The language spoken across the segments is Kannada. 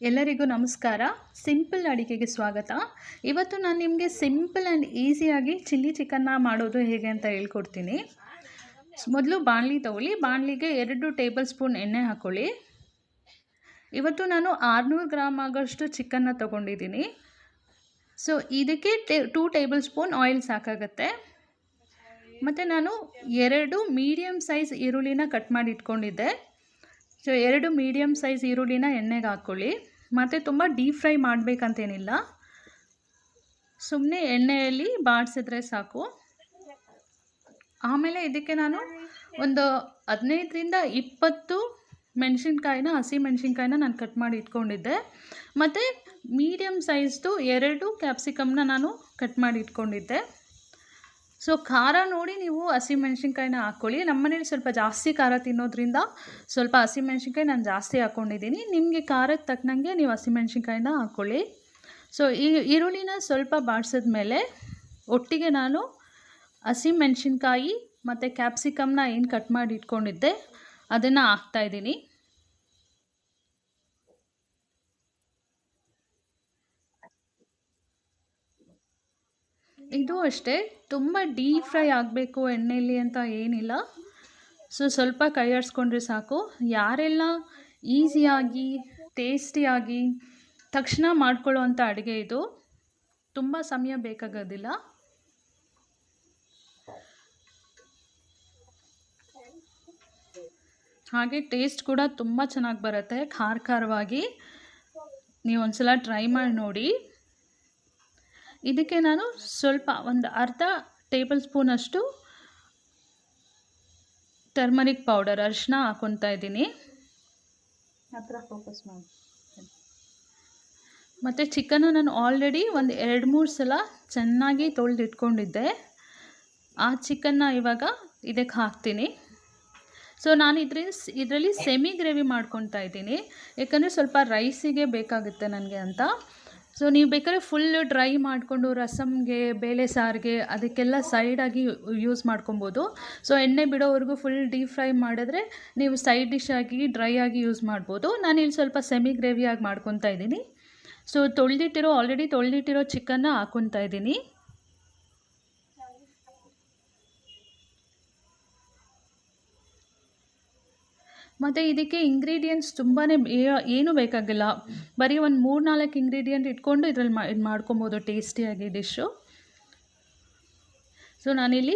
ಎಲ್ಲರಿಗೂ ನಮಸ್ಕಾರ. ಸಿಂಪಲ್ ಅಡಿಗೆಗೆ ಸ್ವಾಗತ. ಇವತ್ತು ನಾನು ನಿಮಗೆ ಸಿಂಪಲ್ ಆ್ಯಂಡ್ ಈಸಿಯಾಗಿ ಚಿಲ್ಲಿ ಚಿಕನ್ನ ಮಾಡೋದು ಹೇಗೆ ಅಂತ ಹೇಳ್ಕೊಡ್ತೀನಿ. ಮೊದಲು ಬಾಣಲಿ ತಗೊಳ್ಳಿ. ಬಾಣಲಿಗೆ 2 ಟೇಬಲ್ ಸ್ಪೂನ್ ಎಣ್ಣೆ ಹಾಕ್ಕೊಳ್ಳಿ. ಇವತ್ತು ನಾನು 600 ಗ್ರಾಮ್ ಆಗೋಷ್ಟು ಚಿಕನ್ನ ತೊಗೊಂಡಿದ್ದೀನಿ. ಸೊ ಇದಕ್ಕೆ 2 ಟೇಬಲ್ ಸ್ಪೂನ್ ಆಯಿಲ್ ಸಾಕಾಗುತ್ತೆ. ಮತ್ತು ನಾನು 2 ಮೀಡಿಯಮ್ ಸೈಜ್ ಈರುಳ್ಳಿನ ಕಟ್ ಮಾಡಿ ಇಟ್ಕೊಂಡಿದ್ದೆ. ಸೊ 2 ಮೀಡಿಯಮ್ ಸೈಜ್ ಈರುಳ್ಳಿನ ಎಣ್ಣೆಗೆ ಹಾಕ್ಕೊಳ್ಳಿ. ಮತ್ತು ತುಂಬ ಡೀಪ್ ಫ್ರೈ ಮಾಡಬೇಕಂತೇನಿಲ್ಲ, ಸುಮ್ಮನೆ ಎಣ್ಣೆಯಲ್ಲಿ ಬಾಡಿಸಿದ್ರೆ ಸಾಕು. ಆಮೇಲೆ ಇದಕ್ಕೆ ನಾನು ಒಂದು 15ರಿಂದ 20 ಹಸಿ ಮೆಣಸಿನ್ಕಾಯಿನ ನಾನು ಕಟ್ ಮಾಡಿ ಇಟ್ಕೊಂಡಿದ್ದೆ. ಮತ್ತು ಮೀಡಿಯಮ್ ಸೈಜ್ದು 2 ಕ್ಯಾಪ್ಸಿಕಮ್ನ ನಾನು ಕಟ್ ಮಾಡಿ ಇಟ್ಕೊಂಡಿದ್ದೆ. ಸೊ ಖಾರ ನೋಡಿ ನೀವು ಹಸಿಮೆಣ್ಸಿನ್ಕಾಯಿನ ಹಾಕ್ಕೊಳ್ಳಿ. ನಮ್ಮ ಮನೇಲಿ ಸ್ವಲ್ಪ ಜಾಸ್ತಿ ಖಾರ ತಿನ್ನೋದ್ರಿಂದ ಸ್ವಲ್ಪ ಹಸಿಮೆಣ್ಸಿನ್ಕಾಯಿ ನಾನು ಜಾಸ್ತಿ ಹಾಕ್ಕೊಂಡಿದ್ದೀನಿ. ನಿಮಗೆ ಖಾರಕ್ಕೆ ತಕ್ಕನಂಗೆ ನೀವು ಹಸಿಮೆಣ್ಸಿನ್ಕಾಯಿನ ಹಾಕ್ಕೊಳ್ಳಿ. ಸೊ ಈ ಈರುಳ್ಳಿನ ಸ್ವಲ್ಪ ಬಾಡಿಸಿದ್ಮೇಲೆ ಒಟ್ಟಿಗೆ ನಾನು ಹಸಿಮೆಣ್ಸಿನ್ಕಾಯಿ ಮತ್ತು ಕ್ಯಾಪ್ಸಿಕಮ್ನ ಏನು ಕಟ್ ಮಾಡಿ ಇಟ್ಕೊಂಡಿದ್ದೆ ಅದನ್ನು ಹಾಕ್ತಾಯಿದ್ದೀನಿ. ಇದು ಅಷ್ಟೇ, ತುಂಬ ಡೀಪ್ ಫ್ರೈ ಆಗಬೇಕು ಎಣ್ಣೆಯಲ್ಲಿ ಅಂತ ಏನಿಲ್ಲ. ಸೊ ಸ್ವಲ್ಪ ಕೈ ಆಡಿಸ್ಕೊಂಡ್ರೆ ಸಾಕು. ಯಾರೆಲ್ಲ ಈಸಿಯಾಗಿ ಟೇಸ್ಟಿಯಾಗಿ ತಕ್ಷಣ ಮಾಡ್ಕೊಳ್ಳೋ ಅಂಥ ಅಡುಗೆ ಇದು, ತುಂಬ ಸಮಯ ಬೇಕಾಗೋದಿಲ್ಲ. ಹಾಗೆ ಟೇಸ್ಟ್ ಕೂಡ ತುಂಬ ಚೆನ್ನಾಗಿ ಬರುತ್ತೆ, ಖಾರವಾಗಿ. ನೀವು ಒಂದ್ಸಲ ಟ್ರೈ ಮಾಡಿ ನೋಡಿ. ಇದಕ್ಕೆ ನಾನು ಸ್ವಲ್ಪ ಒಂದು ಅರ್ಧ ಟೇಬಲ್ ಸ್ಪೂನಷ್ಟು ಟರ್ಮರಿಕ್ ಪೌಡರ್ ಅರಿಶಿನ ಹಾಕ್ಕೊತಾ ಇದ್ದೀನಿ. ಫೋಕಸ್ ಮಾಡಿ. ಮತ್ತು ಚಿಕನ್ನು ನಾನು ಆಲ್ರೆಡಿ ಒಂದು 2-3 ಸಲ ಚೆನ್ನಾಗಿ ತೊಳೆದಿಟ್ಕೊಂಡಿದ್ದೆ. ಆ ಚಿಕನ್ನ ಇವಾಗ ಇದಕ್ಕೆ ಹಾಕ್ತೀನಿ. ಸೊ ನಾನು ಇದರಲ್ಲಿ ಸೆಮಿ ಗ್ರೇವಿ ಮಾಡ್ಕೊತಾ ಇದ್ದೀನಿ, ಯಾಕಂದರೆ ಸ್ವಲ್ಪ ರೈಸಿಗೆ ಬೇಕಾಗುತ್ತೆ ನನಗೆ ಅಂತ. ಸೊ ನೀವು ಬೇಕಾದ್ರೆ ಫುಲ್ಲು ಡ್ರೈ ಮಾಡಿಕೊಂಡು ರಸಮ್ಗೆ, ಬೇಳೆ ಸಾರಿಗೆ ಅದಕ್ಕೆಲ್ಲ ಸೈಡಾಗಿ ಯೂಸ್ ಮಾಡ್ಕೊಬೋದು. ಸೊ ಎಣ್ಣೆ ಬಿಡೋವರೆಗೂ ಫುಲ್ ಡೀಪ್ ಫ್ರೈ ಮಾಡಿದ್ರೆ ನೀವು ಸೈಡ್ ಡಿಶ್ ಆಗಿ ಡ್ರೈ ಆಗಿ ಯೂಸ್ ಮಾಡ್ಬೋದು. ನಾನಿಲ್ಲಿ ಸ್ವಲ್ಪ ಸೆಮಿ ಗ್ರೇವಿಯಾಗಿ ಮಾಡ್ಕೊತಾ ಇದ್ದೀನಿ. ಸೊ ಆಲ್ರೆಡಿ ತೊಳೆದಿಟ್ಟಿರೋ ಚಿಕನ್ನ ಹಾಕ್ಕೊತಾ ಇದ್ದೀನಿ. ಮತ್ತು ಇದಕ್ಕೆ ಇಂಗ್ರೀಡಿಯೆಂಟ್ಸ್ ತುಂಬಾ ಏನೂ ಬೇಕಾಗಿಲ್ಲ. ಬರೀ ಒಂದು 3-4 ಇಂಗ್ರೀಡಿಯೆಂಟ್ ಇಟ್ಕೊಂಡು ಇದರಲ್ಲಿ ಇದು ಮಾಡ್ಕೊಬೋದು ಟೇಸ್ಟಿಯಾಗಿ ಡಿಶ್ಶು. ಸೊ ನಾನಿಲ್ಲಿ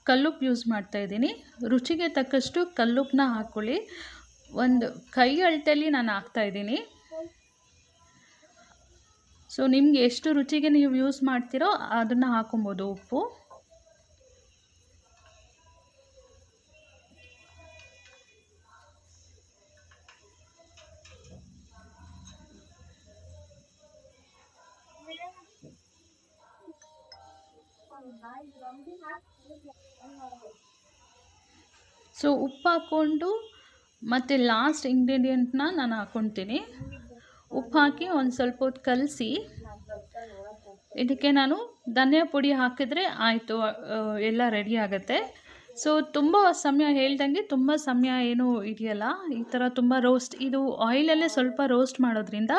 ಕಲ್ಲುಪ್ಪು ಯೂಸ್ ಮಾಡ್ತಾಯಿದ್ದೀನಿ. ರುಚಿಗೆ ತಕ್ಕಷ್ಟು ಕಲ್ಲುಪ್ಪನ್ನ ಹಾಕ್ಕೊಳ್ಳಿ. ಒಂದು ಕೈ ಅಳತೆಯಲ್ಲಿ ನಾನು ಹಾಕ್ತಾಯಿದ್ದೀನಿ. ಸೊ ನಿಮಗೆ ಎಷ್ಟು ರುಚಿಗೆ ನೀವು ಯೂಸ್ ಮಾಡ್ತೀರೋ ಅದನ್ನು ಹಾಕ್ಕೊಬೋದು ಉಪ್ಪು. ಸೊ ಉಪ್ಪು ಹಾಕ್ಕೊಂಡು ಮತ್ತು ಲಾಸ್ಟ್ ಇಂಗ್ರೀಡಿಯೆಂಟ್ನ ನಾನು ಹಾಕ್ಕೊತೀನಿ. ಉಪ್ಪು ಹಾಕಿ ಒಂದು ಸ್ವಲ್ಪ ಹೊತ್ತು ಕಲಸಿ ಇದಕ್ಕೆ ನಾನು ಧನಿಯಾ ಪುಡಿ ಹಾಕಿದರೆ ಆಯಿತು, ಎಲ್ಲ ರೆಡಿ ಆಗುತ್ತೆ. ಸೊ ತುಂಬ ಸಮಯ ಹೇಳ್ದಂಗೆ ತುಂಬ ಸಮಯ ಏನೂ ಇದೆಯಲ್ಲ, ಈ ಥರ ತುಂಬ ಇದು ಆಯಿಲಲ್ಲೇ ಸ್ವಲ್ಪ ರೋಸ್ಟ್ ಮಾಡೋದ್ರಿಂದ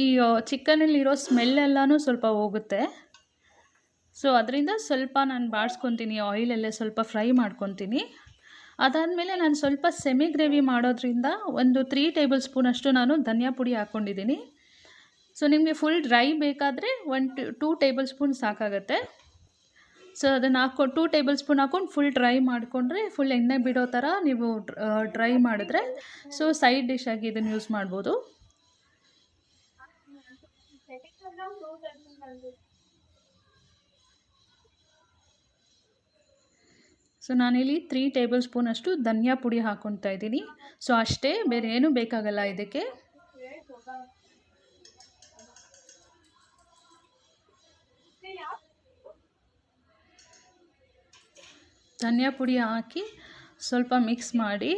ಈ ಚಿಕನಲ್ಲಿರೋ ಸ್ಮೆಲ್ಲೆಲ್ಲನೂ ಸ್ವಲ್ಪ ಹೋಗುತ್ತೆ. ಸೊ ಅದರಿಂದ ಸ್ವಲ್ಪ ನಾನು ಬಾಡಿಸ್ಕೊತೀನಿ, ಆಯಿಲಲ್ಲೇ ಸ್ವಲ್ಪ ಫ್ರೈ ಮಾಡ್ಕೊತೀನಿ. ಅದಾದಮೇಲೆ ನಾನು ಸ್ವಲ್ಪ ಸೆಮಿ ಗ್ರೇವಿ ಮಾಡೋದ್ರಿಂದ ಒಂದು 3 ಟೇಬಲ್ ಸ್ಪೂನಷ್ಟು ನಾನು ಧನಿಯಾ ಪುಡಿ ಹಾಕ್ಕೊಂಡಿದ್ದೀನಿ. ಸೊ ನಿಮಗೆ ಫುಲ್ ಡ್ರೈ ಬೇಕಾದರೆ 2 ಟೇಬಲ್ ಸ್ಪೂನ್ ಸಾಕಾಗುತ್ತೆ. ಸೊ ಅದನ್ನು 2 ಟೇಬಲ್ ಸ್ಪೂನ್ ಹಾಕ್ಕೊಂಡು ಫುಲ್ ಡ್ರೈ ಮಾಡಿಕೊಂಡ್ರೆ, ಫುಲ್ ಎಣ್ಣೆ ಬಿಡೋ ಥರ ನೀವು ಡ್ರೈ ಮಾಡಿದ್ರೆ ಸೊ ಸೈಡ್ ಡಿಶ್ ಆಗಿ ಇದನ್ನು ಯೂಸ್ ಮಾಡ್ಬೋದು. ಸೊ ನಾನಿಲ್ಲಿ 3 ಟೇಬಲ್ ಸ್ಪೂನಷ್ಟು ಧನಿಯಾ ಪುಡಿ ಹಾಕ್ಕೊತಾ ಇದ್ದೀನಿ. ಸೊ ಅಷ್ಟೇ, ಬೇರೆ ಏನೂ ಬೇಕಾಗಲ್ಲ ಇದಕ್ಕೆ. ಧನಿಯಾ ಪುಡಿ ಹಾಕಿ ಸ್ವಲ್ಪ ಮಿಕ್ಸ್ ಮಾಡಿ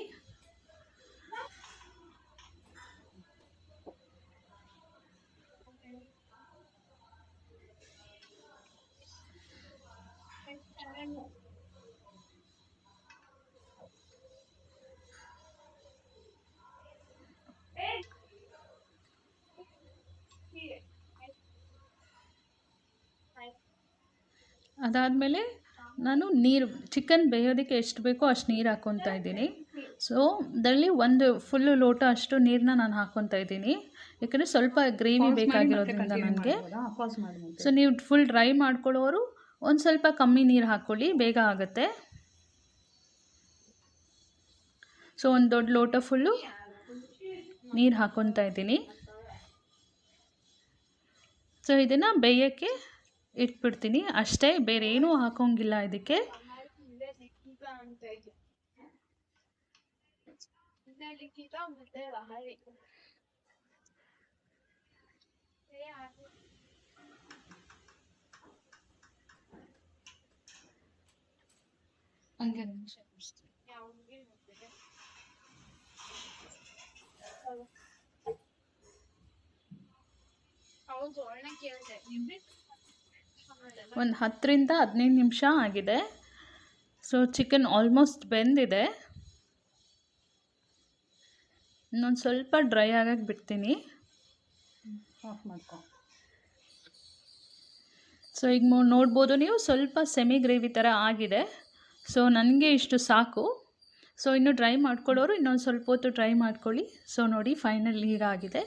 ಅದಾದಮೇಲೆ ನಾನು ನೀರು ಚಿಕನ್ ಬೇಯೋದಕ್ಕೆ ಎಷ್ಟು ಬೇಕೋ ಅಷ್ಟು ನೀರು ಹಾಕ್ಕೊತಾ ಇದ್ದೀನಿ. ಸೊ ಅದರಲ್ಲಿ ಒಂದು ಫುಲ್ಲು ಲೋಟ ಅಷ್ಟು ನೀರನ್ನ ನಾನು ಹಾಕ್ಕೊತಾ ಇದ್ದೀನಿ, ಯಾಕಂದರೆ ಸ್ವಲ್ಪ ಗ್ರೇವಿ ಬೇಕಾಗಿರೋದ್ರಿಂದ ನನಗೆ. ಸೊ ನೀವು ಫುಲ್ ಡ್ರೈ ಮಾಡ್ಕೊಳ್ಳೋರು ಒಂದು ಸ್ವಲ್ಪ ಕಮ್ಮಿ ನೀರು ಹಾಕ್ಕೊಳ್ಳಿ, ಬೇಗ ಆಗುತ್ತೆ. ಸೊ ಒಂದು ದೊಡ್ಡ ಲೋಟ ಫುಲ್ಲು ನೀರು ಹಾಕ್ಕೊತಾ ಇದ್ದೀನಿ. ಸೊ ಇದನ್ನು ಬೇಯೋಕ್ಕೆ ಇಟ್ಬಿಡ್ತೀನಿ ಅಷ್ಟೇ, ಬೇರೆ ಏನೂ ಹಾಕೋಂಗಿಲ್ಲ ಇದಕ್ಕೆ. ಒಂದು 10ರಿಂದ 15 ನಿಮಿಷ ಆಗಿದೆ. ಸೊ ಚಿಕನ್ ಆಲ್ಮೋಸ್ಟ್ ಬೆಂದಿದೆ. ಇನ್ನೊಂದು ಸ್ವಲ್ಪ ಡ್ರೈ ಆಗಕ್ಕೆ ಬಿಡ್ತೀನಿ. ಆಫ್ ಮಾಡ್ಕೊ. ಸೊ ಈಗ ನೋಡ್ಬೋದು ನೀವು, ಸ್ವಲ್ಪ ಸೆಮಿ ಗ್ರೇವಿ ಥರ ಆಗಿದೆ. ಸೊ ನನಗೆ ಇಷ್ಟು ಸಾಕು. ಸೊ ಇನ್ನು ಡ್ರೈ ಮಾಡ್ಕೊಳ್ಳೋರು ಇನ್ನೊಂದು ಸ್ವಲ್ಪ ಹೊತ್ತು ಡ್ರೈ ಮಾಡ್ಕೊಳ್ಳಿ. ಸೊ ನೋಡಿ ಫೈನಲ್ ಹೀಗಾಗಿದೆ.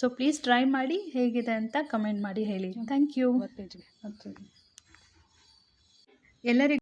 ಸೊ ಪ್ಲೀಸ್ ಟ್ರೈ ಮಾಡಿ, ಹೇಗಿದೆ ಅಂತ ಕಮೆಂಟ್ ಮಾಡಿ ಹೇಳಿ. ಥ್ಯಾಂಕ್ ಯು ಎಲ್ಲರಿಗೂ.